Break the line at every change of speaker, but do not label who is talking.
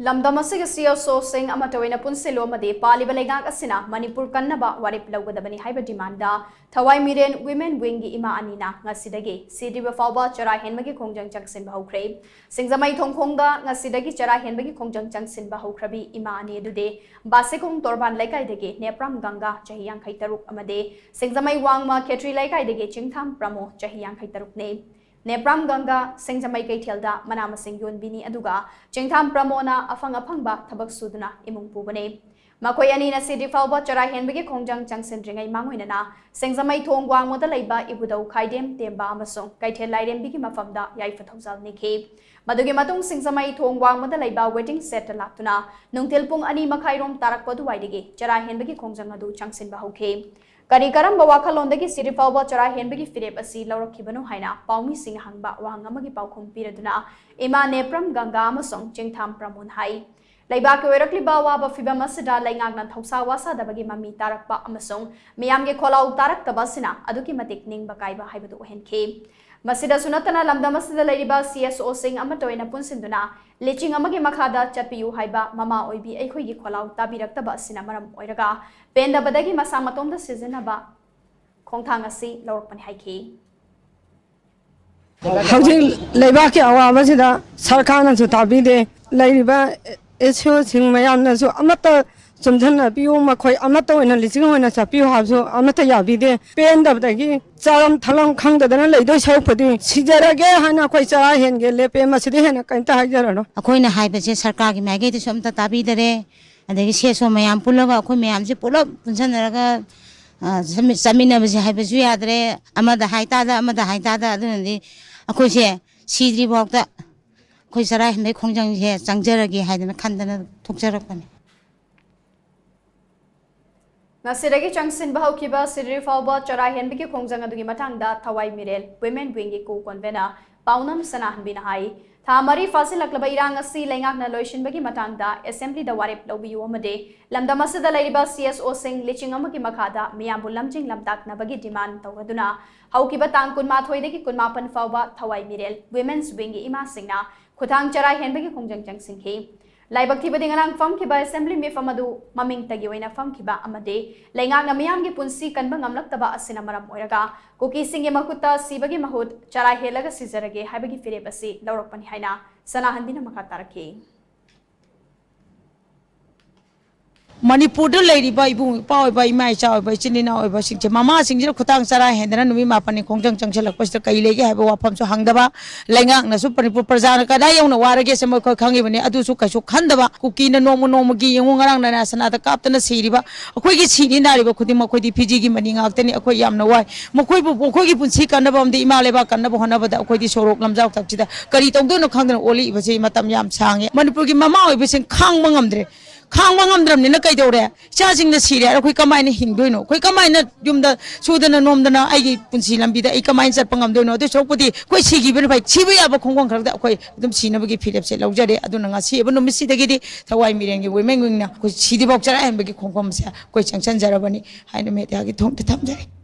Lamdamasiga CSO sing amatoina punsilo made palibalega asina Manipur kannaba warip lawgadabani haiba demanda THAWAI MIREL women wingi ima anina ngasidagi sidiba fawba chara henbagi kongjang changsin bahukre singzamai thongkhongda ngasidagi chara henbagi kongjang changsin bahukrabi ima ani dude basekong torban laikai dege nepram ganga chahiyang khaitaruk amade singzamai wangma ketri laikai dege chingtham pramo chahiyang khaitaruk ne Nepram Ganga Singzamai Kaithelda Manamasing Yun Bini Aduga Chingtham Pramona Afang Apangba Tabak Suduna Imung Pubane Makoyani na Sidi Falba Chara Henbegi Kongjang Changsin Ringai Manguinana Singzamai Thongwang Modalaiba Ibudo Kaidem Temba Amasong Kaithel Laidem Bigi Mafamda Yaifa Thosal Niki Madugi Matung Singzamai Thongwang Modalaiba Wedding Set Laptuna Nungtilpung Ani Makairom Tarak Poduwaidigi Chara Henbegi Kongjang Adu Changsin Bahuke Kari karam bawa kalondagi siri fawba chara henbegi firep asi laurokibanu haina paumi sing hangba wahangamagi paukhum piraduna ima nepram ganga amasong chingtham pramun hai laibak werakli bawa ba fibam asida laingagna thausa wasa dabagi mami tarakpa amasong miyamge kholau tarak tabasina aduki matik ningba kaiba haibadu henke Masida sunatana lamdamasida laiba CSO sing amatoina punsinduna leching amagi makhada chapiyu haiba mama oibi aikhoigi kholau tabirakta asina maram oiraga penda badagi masa matomda sizinaba khongthang asi lawrpani haiki
Hauji laiba ki awabasida sarkarna su tabide laiba esho sing mayamna su amata Something you McCoy, Amato and a little one as a few have so Amata Yabide, Pen of the Gay, Salam Talang Kang the Lady Shopudi, Sijarage, Hana Quaisa, and Gelepe, Masidi, and a Kanta.
A coin a high purchase Sarkaki, Maggie to some Tatabide, and they say so my Ampulova, Kumiam, pull up, Sanaga, Samina was a hypersuadre, Amada Haitada, Amada Haitada, and a coche, Sidri walked up. Quisara, make Kongjang here, Sangjari had a candana took Jarapan.
Nasidagi Changsin Bahukiba, Sidri Falba, Chara Henbiki Kongjang Adugi Matanga, THAWAI MIREL, Women Wingi Ko Convena, Paunam Sanahan Binahai, Tamari Fasil Aklabairanga Si Langak Naloishin Bagi Matanga, Assembly the Warip Lobi Omade, Lamdamasida Ladiba CSO Sing, Lichingamaki Makada, Miambu Lamjing Lamdak Nabagi demand Tawaduna, Haukiba Tankun Mathoideki Kunmapan Falba, THAWAI MIREL, Women's Wingi Ima Singna, Kutang Chara Henbiki Kongjang Changsin Laibak tiba dengan fam kiba assembly me famadu maming tagi waina fam kiba amade lainga ngamiyam gi punsi kanba ngamlak taba asina maram oiraga kuki singe makuta sibagi mahut chara helaga sizarage haibagi fire basi lawrokpani haina sanahandina makatarake
Manipur the lady by boom, power by my child by Chinina by Sing Mama Sing Kutang Sarah Hendra Numi Mapani Kongjang Changchela Costa Kailegi have a wapam to Hangdaba, Langang, Super Prazana Kadayon, Warage, Samako Kangivani, Adusuka Handaba, Kukina Nomo Nomogi, Yungarang, and as another captain of Siriba, a quick city Nariba Kutimako PG Maning out any Akoyam no why. Mokoibu Koki Punsika Nabam the Imaleba Kanabohanaba, the Akoti Sorok Lamzak Chida, Karito Dono Kangan Oli was a Matam Yam Sang, Manipuri Mama was in Kang Mangamdre. Kang Mangamdram in a Kaidore, charging the Syria, quick a mine Hinduino, quick a mine at Yumda, Sudan and Nomdana, I Punsilam be the Ekamines at Pangamdono, the Sopoti, quite she given by Chibi Abakong, that quite them Sinabagi Philips, Logade, Aduna, see, but no Missy the Giddy, THAWAI MIREL, women, because she the boxer and Begi Kongomsa, quite Chansan Zarabani, I made the Tom the Tamjari.